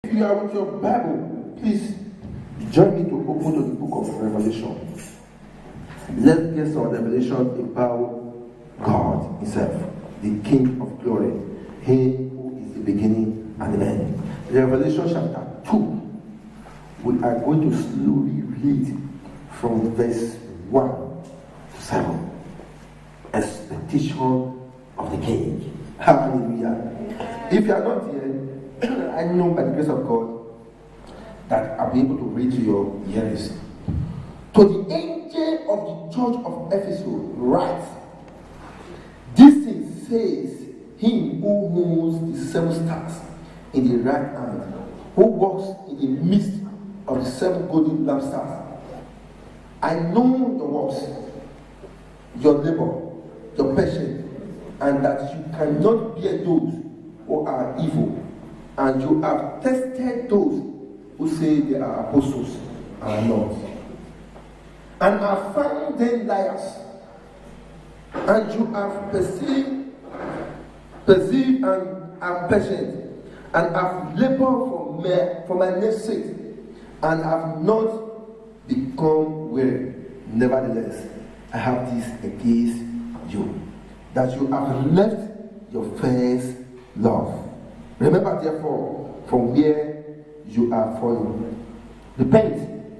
If you are with your Bible, please join me to open to the book of Revelation. Let's get some revelation about God Himself, the King of Glory, He who is the beginning and the end. Revelation chapter 2. We are going to slowly read from verse 1 to 7. Expectation of the King. Hallelujah. If you are not here, I know by the grace of God that I'll be able to read to your ears. To the angel of the church of Ephesus write, this thing says him who holds the 7 stars in the right hand, who walks in the midst of the 7 golden lampstands. I know your works, your labor, your patience, and that you cannot bear those who are evil, and you have tested those who say they are apostles and are not, and have found them liars, and you have perceived and are patient, and have labored for my name's sake, and have not become weary. Nevertheless, I have this against you, that you have left your first love. Remember therefore from where you are fallen. Repent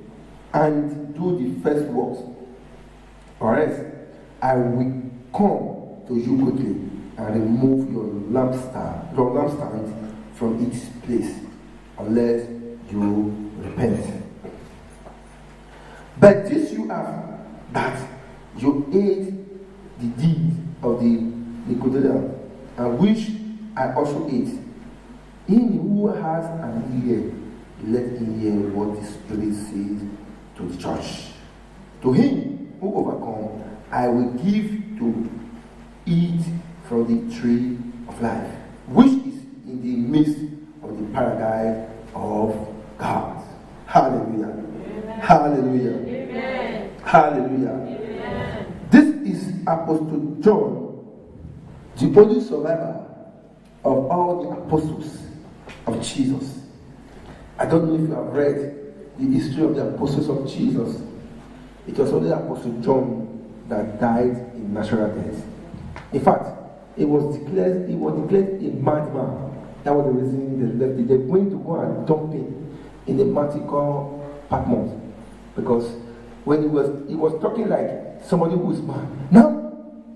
and do the first works, or else I will come to you quickly and remove your lampstand from its place, unless you repent. But this you have, that you ate the deed of the Nicolaitans, and which I also ate. He who has an ear, let him hear what the Spirit says to the church. To him who overcomes, I will give to eat from the tree of life, which is in the midst of the paradise of God. Hallelujah. Amen. Hallelujah. Amen. Hallelujah. Amen. This is Apostle John, the only survivor of all the apostles of Jesus. I don't know if you have read the history of the apostles of Jesus. It was only Apostle John that died in natural death. In fact, he was declared a madman. That was the reason they left it. They were going to go and dump him in the Martical Patmos, because when he was talking like somebody who is mad. Now,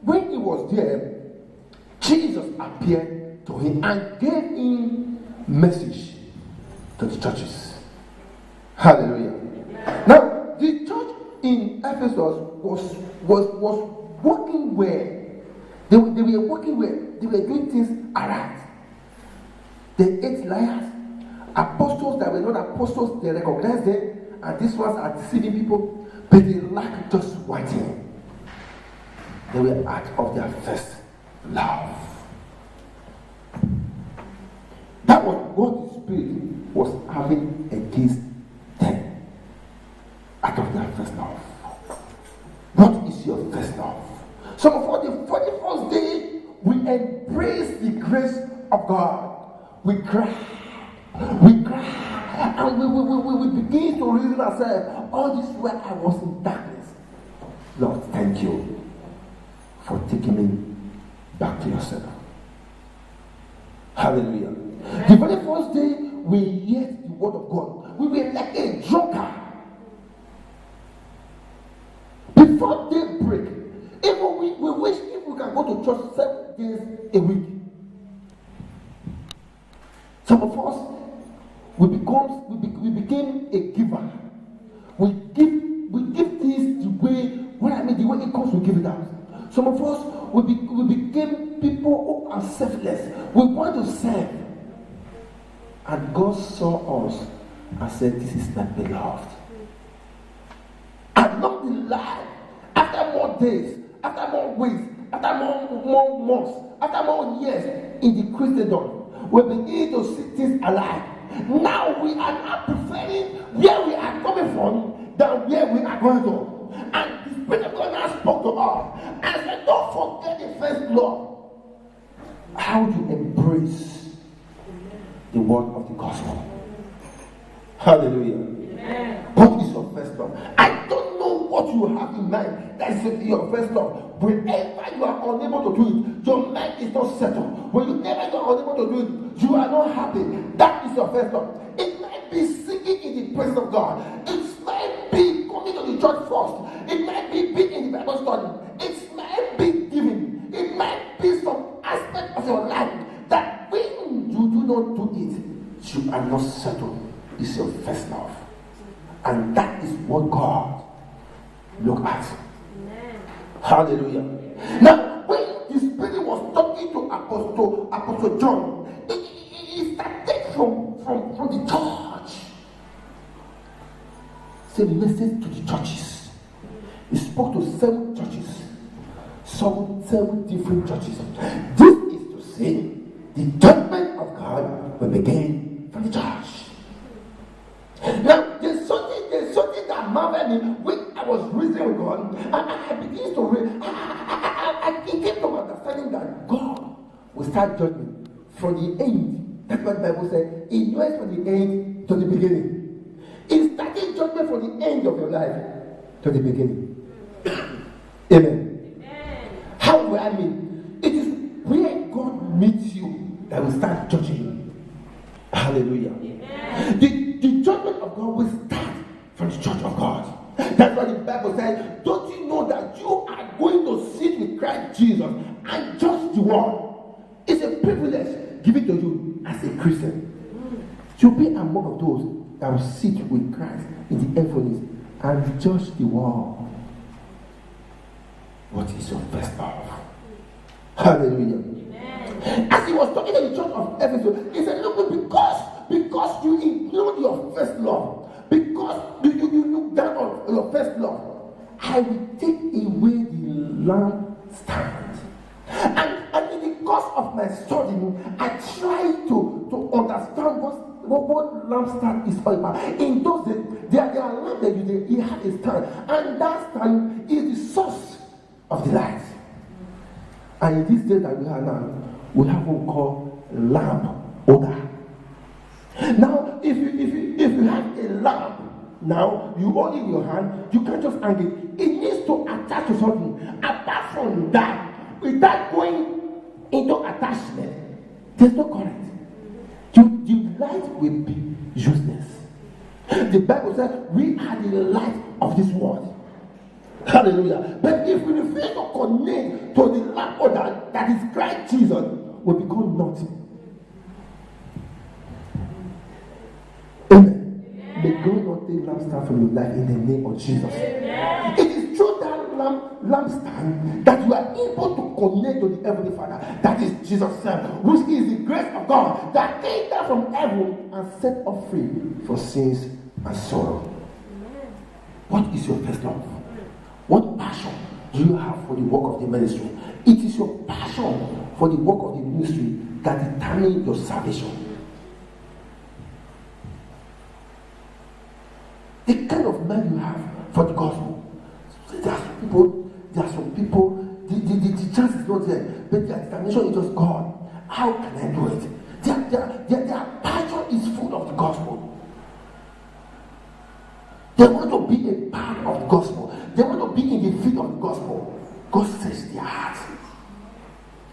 when he was there, Jesus appeared to him and gave him message to the churches. Hallelujah. Now, the church in Ephesus was working well. They were working well. They were doing things alright. They ate liars. Apostles that were not apostles, they recognized them, and these ones are deceiving people, but they lacked just one thing. They were out of their first love. That was what the Spirit was having against them. Out of their first love. What is your first love? So for the 41st day, we embrace the grace of God. We cry, and we begin to reason ourselves. All this while I was in darkness. Lord, thank you for taking me back to yourself. Hallelujah. The very first day we heard the word of God, we were like a drunkard. Before daybreak, even we wish if we can go to church 7 days a week. Some of us, we became a giver. We give things the way it comes, we give it out. Some of us, we became people who are selfless. We want to serve. And God saw us and said, this is my beloved. Along the line, after more days, after more weeks, after more months, after more years in the Christendom, we begin to see things alive. Now we are not preferring where we are coming from than where we are going to. And the Spirit of God now spoke to us and said, don't forget the first law. How to embrace the word of the gospel. Hallelujah. What is your first love? I don't know what you have in mind that is your first love. Whenever you are unable to do it, your mind is not settled. Whenever you are unable to do it, you are not happy. That is your first love. It might be singing in the presence of God. It might be coming to the church first. It might be being in the Bible study. It might be giving. It might be some aspect of your life that when you do not do it, you are not settled. It's your first love. And that is what God look at. Amen. Hallelujah. Now, when the Spirit was talking to Apostle John, it started from the church. It's a message to the churches. He spoke to 7 churches, 7 different churches. This is to say, the judgment of God will begin from the church. Now, there's something that marveled me when I was reasoning with God. I began to read. I came to understanding that God will start judgment from the end. That's what the Bible said. He knows from the end to the beginning. He started judgment from the end of your life to the beginning. Amen. How do I mean? It is where God meets you that will start judging you. Hallelujah. The judgment of God will start from the church of God. That's why the Bible says, don't you know that you are going to sit with Christ Jesus and judge the world? It's a privilege given to you as a Christian. You'll be among those that will sit with Christ in the heavens and judge the world. What is your first love? Hallelujah. Amen. As he was talking to the church of Ephesus, he said, look, because you ignore your first love, because you look down on your first love, I will take away the lampstand. And in the course of my studying, I try to understand what lampstand is all about. In those days, there are lamps that you have a stand, and that stand is the source of the light. And in these days that we are now, we have what we call lamp holder. Now, if you have a lamp, now you hold it in your hand, you can't just hang it. It needs to attach to something. Apart from that, without going into attachment, there's no current. The light will be useless. The Bible says we are the light of this world. Hallelujah. But if we refuse to connect to the lamp holder that is Christ Jesus, we become nothing. Amen. May God not take lampstand from your life in the name of Jesus. Amen. It is through that lampstand that you are able to connect to the Heavenly Father. That is Jesus Himself, which is the grace of God that came down from heaven and set us free for sins and sorrow. Amen. What is your first love? What passion do you have for the work of the ministry? It is your passion for the work of the ministry that determines your salvation. The kind of man you have for the gospel. There are some people, the chance is not there, but their determination is just God. How can I do it? Their passion is full of the gospel. They want to be a part of the gospel. They want to be in the field of the gospel. God says their heart.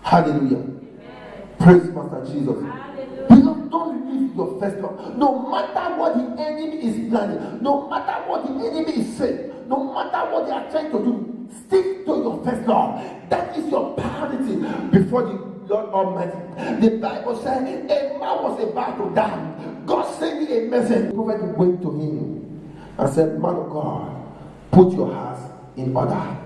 Hallelujah. Amen. Praise Master Jesus. Hallelujah. Don't leave your first love. No matter what the enemy is planning, no matter what the enemy is saying, no matter what they are trying to do, stick to your first love. That is your priority before the Lord Almighty. The Bible says a man was about to die. God sent me a message. The prophet went to him and said, man of God, put your house in order.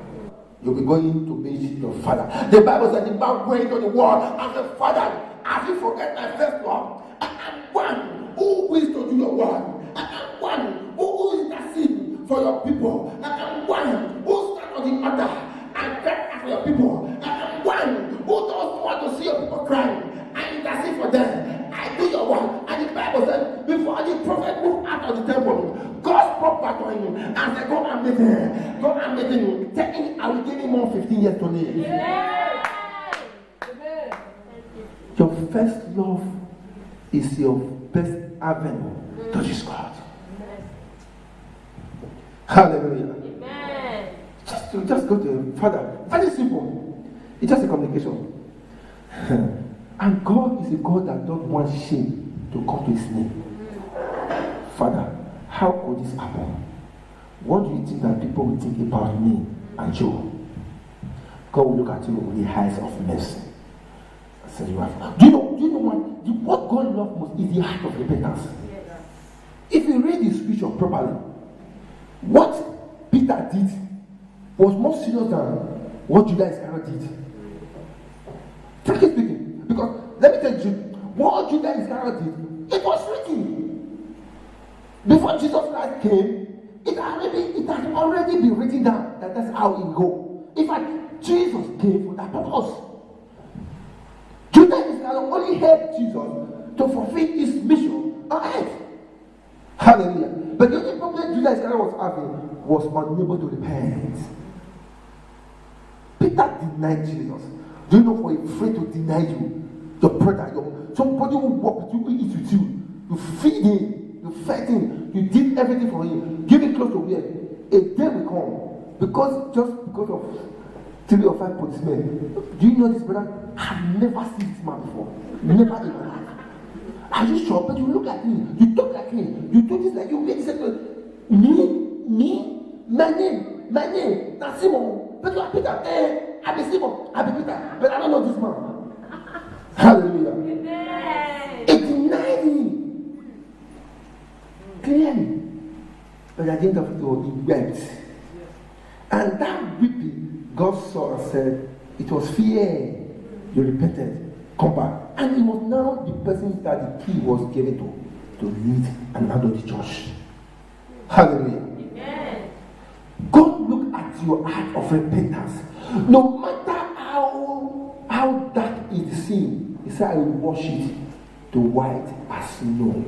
You'll be going to meet your father. The Bible said the man went to the wall and said, Father, have you forget my first love? I am one who wishes to do your work. I am one who is interceding for your people. I am one who stands on the altar and cries for your people. I am one who doesn't want to see your people crying. I intercede for them. I do your work. And the Bible said, before the prophet moved out of the temple, God spoke back to him and said, go and meet him. Go and meet him. Tell him I will give him more 15 years to live. Yeah. Your first love is your best avenue to this God. Hallelujah. Amen. Just go to him. Father. Very simple. It's just a communication. And God is a God that don't want shame to come to his name. Father, how could this happen? What do you think that people will think about me and Joe? God will look at you with the eyes of mercy. So you have. Do you know what God loves most is the heart of repentance. If you read the scripture properly, what Peter did was more serious than what Judas Iscariot did. Frankly speaking, because let me tell you, what Judas Iscariot did, it was written before Jesus Christ came. It had already been written down that that's how it go. In fact, Jesus came for that purpose. Judas Iscariot only helped Jesus to fulfill his mission on earth. Hallelujah. But the only problem Judas Iscariot was having was unable to repent. Peter denied Jesus. Do you know for a friend to deny you, your brother, somebody who walk with you, who eat with you, you feed him, you fed him, you did everything for him, give him close to where a day will come. Because of 3 or 5 policemen. Do you know this brother? I've never seen this man before. Never in my life. Are you sure? But you look like him, you talk like him, you do this like you make this. Me, my name, now Simon. But you are Peter. I be Simon, I be Peter, but I don't know this man. Hallelujah. Amen. It denied him clearly. But at the end of it all, he wept. And that weeping, God saw and said, it was fear. You repented, come back. And he was now the person that the key was given to lead and handle the church. Hallelujah. Amen. God look at your heart of repentance. No matter how dark is the sin, he said, I will wash it to white as snow.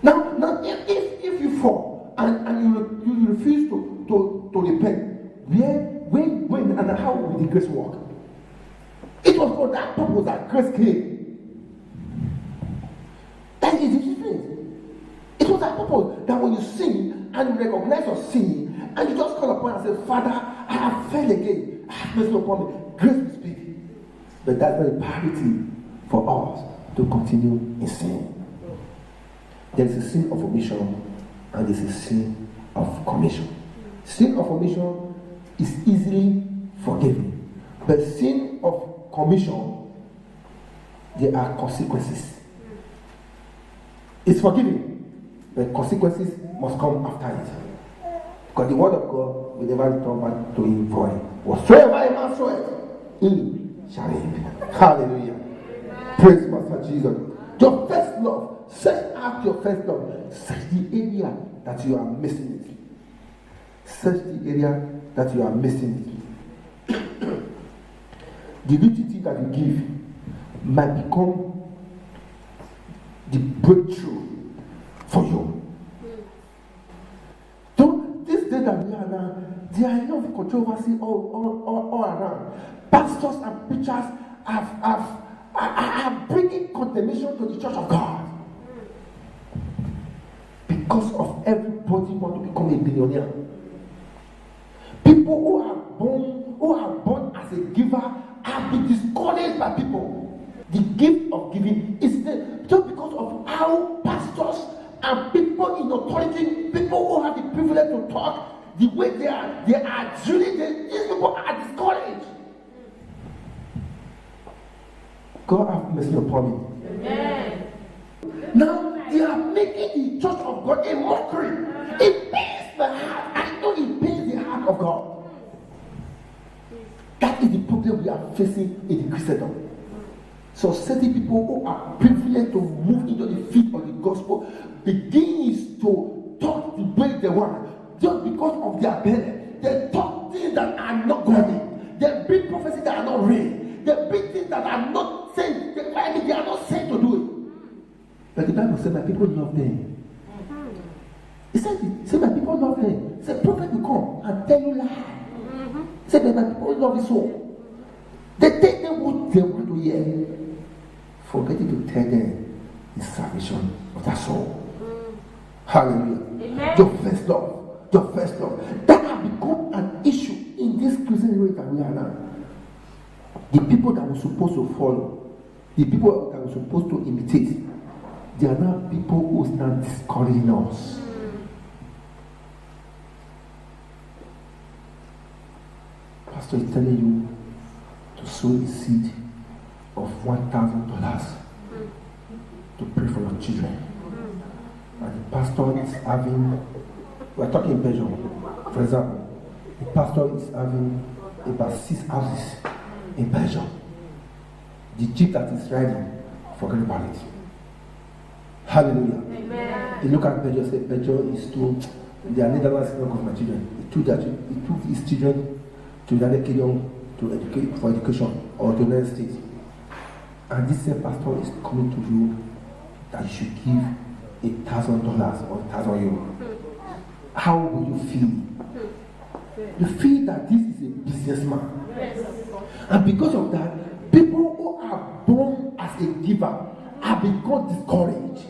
Now if you fall and you refuse to repent, when and how will the grace work? It was for that purpose that grace came. That is the difference. It was that purpose that when you sin and you recognize your sin and you just call upon and say, Father, I have failed again. I have mercy upon me. Grace will speak. But that's not a priority for us to continue in sin. There is a sin of omission and there is a sin of commission. Sin of omission is easily forgiven. But sin of commission, there are consequences. It's forgiven, but consequences must come after it. Because the word of God will never return back to him void. Whatsoever a man soweth, he shall reap. Hallelujah. Praise Master Jesus. Your first love. Search out your first love. Search the area that you are missing it. Search the area that you are missing it. The little thing that you give might become the breakthrough for you. So this day that we are now, there are enough controversy all around. Pastors and preachers are bringing condemnation to the church of God because of everybody want to become a billionaire. People who are born as a giver have been discouraged by people. The gift of giving is just because of how pastors and people in authority, people who have the privilege to talk, the way they are drilling, these people are discouraged. God have mercy upon me. Amen. Now they are making the church of God a mockery. It pains the heart. I know it pains the heart of God. That is the problem we are facing in the Christendom. So certain people who are privileged to move into the feet of the gospel begins to talk the way they want just because of their belly. They talk things that are not godly. They bring prophecies that are not real. They bring things that are not sent. They are not sent to do it. But the Bible said, my people love them. He said, my people love them. He said, prophet will come and tell you lie. He said, my people love his soul. They take them what they want to hear, forgetting to tell them the salvation of their soul. Hallelujah. Amen. Your first love. Your first love. That has become an issue in this Christian age that we are now. The people that we're supposed to follow, the people that we're supposed to imitate, they are now people who stand discouraging us. Pastor is telling you to sow a seed of $1,000 to pray for your children. And the pastor is having, we're talking in Belgium, for example, the pastor is having about 6 houses in Belgium. The jeep that is riding, forget about it. Hallelujah. Amen. You look at Belgium, say Belgium is too, they are Netherlands, not of my children. He took his children to the United Kingdom to educate for education or to the United States. And this same pastor is coming to you that you should give $1,000 or €1,000. How will you feel? You feel that this is a businessman. And because of that, people who are born as a giver have become discouraged.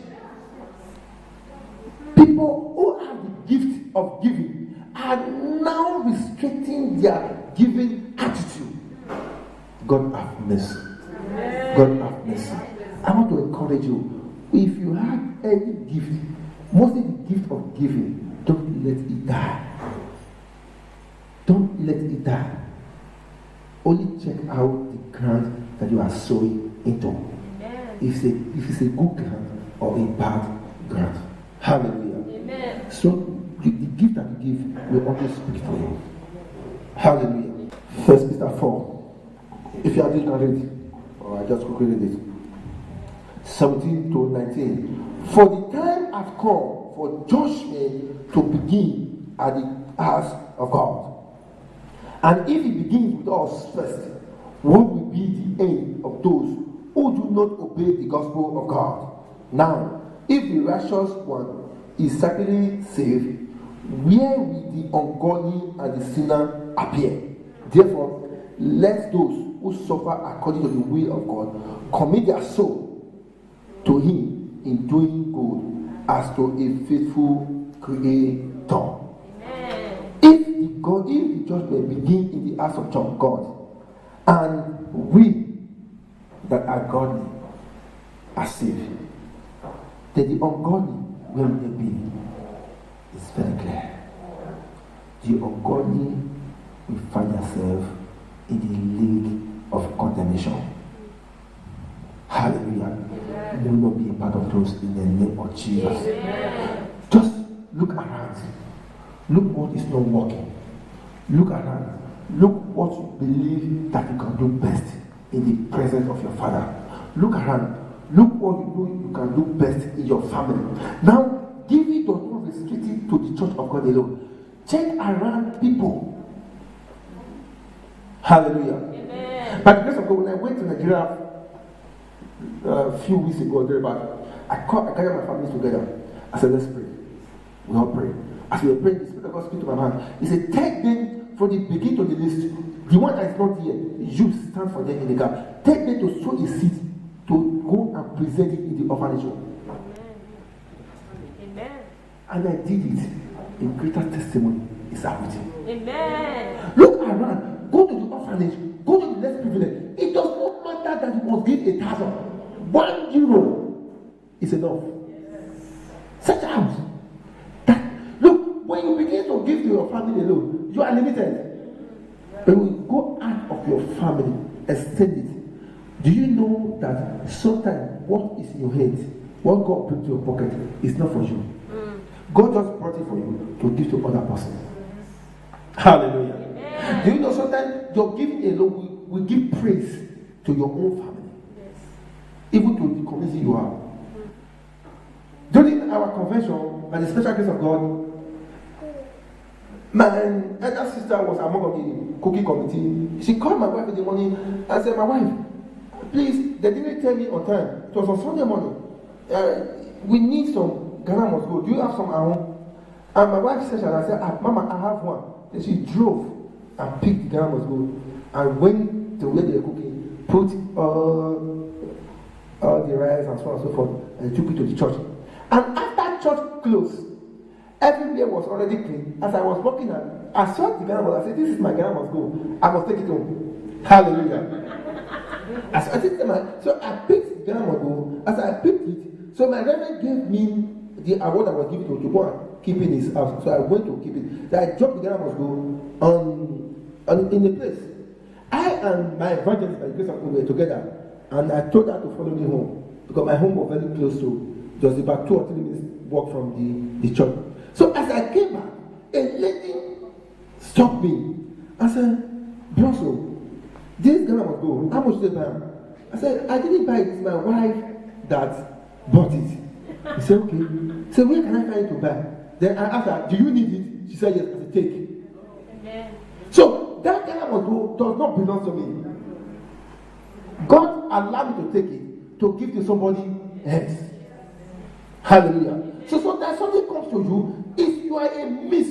People who have the gift of giving are now restricting their giving attitude. God have mercy. God have mercy. I want to encourage you. If you have any gift, mostly the gift of giving, don't let it die. Don't let it die. Only check out the ground that you are sowing into. If it's a good ground or a bad ground. Hallelujah. Amen. So the gift that you give will always speak for you. Hallelujah. 1 Peter 4. If you are ready, read it. Or I just quickly read it. 17 to 19. For the time has come for judgment to begin at the house of God. And if it begins with us first, what will be the end of those who do not obey the gospel of God? Now, if the righteous one is certainly saved, where will the ungodly and the sinner appear? Therefore, let those who suffer according to the will of God commit their soul to Him in doing good as to a faithful Creator. If the judgment begin in the house of God, and we that are godly are saved, then the ungodly, where will they be? It's very clear. The ungodly will find themselves in the league of condemnation. Hallelujah. We will not be a part of those in the name of Jesus. Amen. Just look around. Look what is not working. Look around. Look what you believe that you can do best in the presence of your Father. Look around. Look what you know you can do best in your family. Now, giving does not restrict it to the church of God alone. Check around people. Hallelujah. Amen. By the grace of God, when I went to Nigeria a few weeks ago, I gathered my family together. I said, let's pray. We all pray. As we were praying, the Spirit of God spoke to my heart. He said, take them from the beginning to the list. The one that is not here, you stand for them in the gap. Take them to sow a seed to go and present it in the orphanage. Amen. And I did it. A greater testimony is happening. Amen. Look around. Go to the orphanage. Go to the less privileged. It does not matter that you must give 1,000. €1 is enough. Such a house. Look, when you begin to give to your family alone, you are limited. But when you go out of your family, extend it. Do you know that sometimes what is in your head, what God put in your pocket, is not for you? God just brought it for you to give to other person. Hallelujah. Amen. Do you know sometimes your giving alone will give praise to your own family, even to the community you are. During our convention, by the special grace of God, my elder sister was among the cooking committee. She called my wife in the morning and said, my wife, please, they didn't tell me on time. It was on Sunday morning. We need some Ghana must go. Do you have some at home? And my wife said, and I said, Mama, I have one. Then she drove and picked the Ghana must go and went to where they were cooking, put all the rice and so on and so forth, and took it to the church. And after church closed, Everywhere was already clean. As I was walking out, I saw the Ghana must. I said, this is my Ghana must go. I must take it home. Hallelujah. So I picked the Ghana must go. As I picked it, so my reverend gave me the award I was given to go and keep in his house. So I went to keep it. So I dropped the Ghana must go in the place. I and my evangelist, by the grace of God, were together, and I told her to follow me home because my home was very close to just about 2 or 3 minutes walk from the church. So as I came back, a lady stopped me. I said, Bronso, this Ghana must go. How much did they buy? I said, I didn't buy it. It's my wife that bought it. He said, okay. So where can I find it to buy? Then I asked her, do you need it? She said, yes. I said, take it. Amen. So that Ghana must go does not belong to me. God allowed me to take it to give to somebody else. Hallelujah. So that something comes to you if you are a miss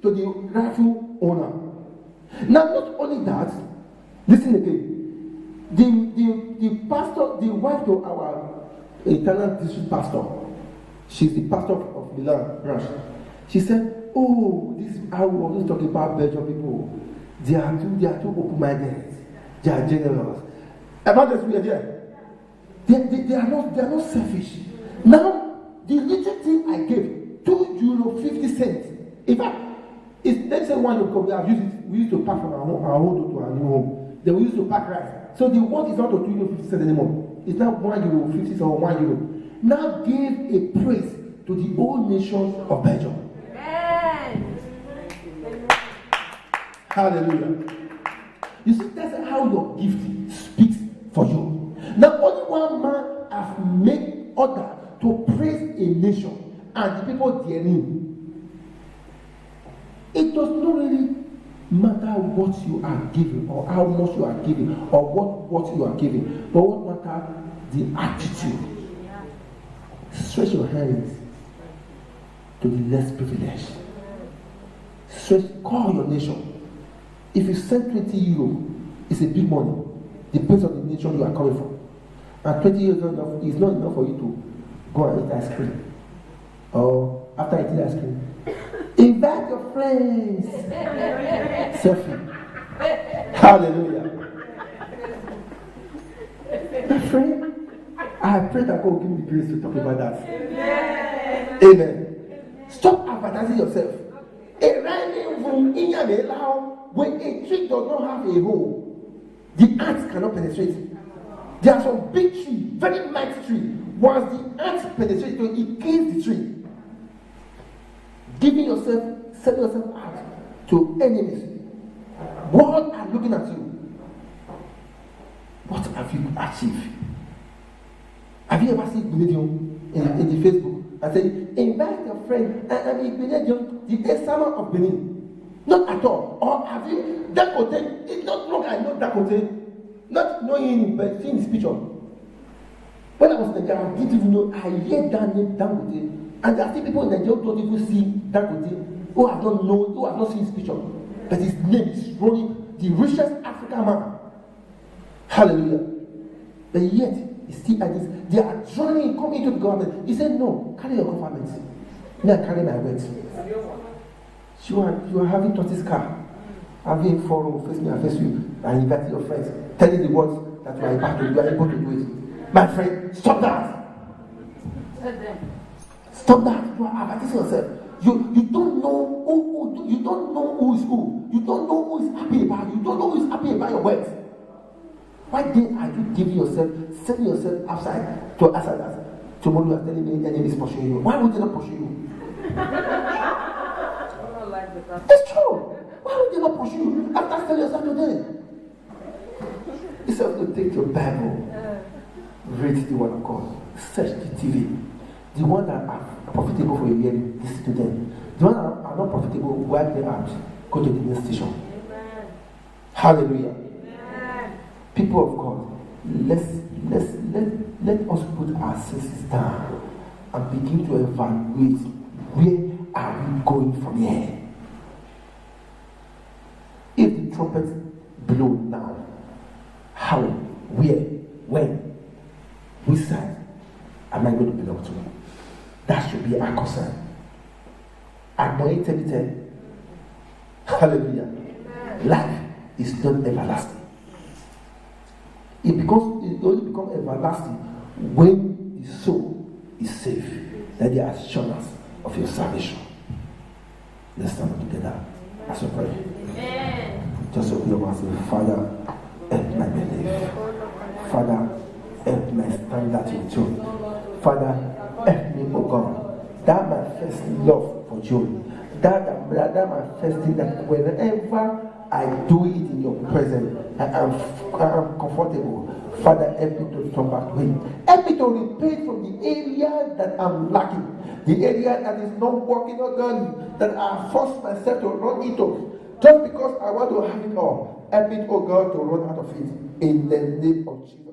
to the rightful owner. Now, not only that, listen again. The pastor, the wife to our Italian district pastor, she's the pastor of Milan branch. She said, "Oh, this I was always talking about Belgian people. They are too open-minded. They are generous. About this, we are there. They are not selfish. Now, the little thing I gave, €2.50. In fact, let's say one because we have used it. We used to pack from our home to our new home. Then we used to pack rice. So the work is not €2.50 anymore. It's now €1.50 or €1. Now give a praise to the whole nation of Belgium. Amen. Hallelujah. You see, that's how your gift speaks for you. Now, only one man has made order to praise a nation and the people therein. It does not really matter what you are giving or how much you are giving or what you are giving, but what matters the attitude. Stretch your hands to the less privileged. Call your nation. If you send €20, it's a big money. Depends on the nation you are coming from. And 20 years is not enough for you to go and eat ice cream. Or after eating ice cream, invite your friends. Selfie. Hallelujah. My friend, I pray that God will give me the grace to talk about that. Amen. Stop advertising yourself. When a tree does not have a hole, the ants cannot penetrate. There are some big tree, very mighty tree. Once the ants penetrate, it kills the tree. Selling yourself out to enemies. World are looking at you. What have you achieved? Have you ever seen Benedium in the Facebook and say, invite your friend and Benedium, the Esama of Benin? Not at all. Or have you Dakote? It's not long I know Dakote. Not knowing him, but seeing his picture. When I was in Nigeria, I didn't even know. I heard that name Dakote. And there are still people in Nigeria who don't even see Dakote, who have not seen his picture. But his name is rolling, the richest African man. Hallelujah. But yet, he's still at this. They are joining, coming to the government. He said, no, carry your government. Me, I carry my weight. You are having tortoise car, having forum, face me and face you, and inviting your friends, telling the words that you are able to do it. My friend, stop that. Stop that. You are advertising yourself. You don't know who is who. You don't know who is happy about you. You don't know who is happy about your wealth. Why then are you giving yourself, setting yourself outside that tomorrow you are telling me the enemy is pursuing you? Why would they not pursue you? It's true. Why would they not pursue you after selling yourself to them? Instead of to take your Bible, read the word of God, search the TV. The ones that are profitable for a year, listen to them. The ones that are not profitable, wipe them out. Go to the next station. Amen. Hallelujah. Amen. People of God, let us put our senses down and begin to evaluate where are we going from here. If the trumpet blow now, how, where, when, which side am I going to belong to? That should be our concern. anointed. Hallelujah. Life is not everlasting. It only becomes everlasting when the soul is saved. That the assurance of your salvation. Let's stand together as we pray. Just open your mouth and say, Father, help my belief. Father, help my stand at your throne. Father, help me, oh God. That my first love for you. That my first thing, that whenever I do it in your presence, I am comfortable. Father, help me to turn back to it. Help me to repent from the area that I'm lacking. The area that is not working, oh God, that I force myself to run into. Just because I want to have it all. Help me, oh God, to run out of it. In the name of Jesus.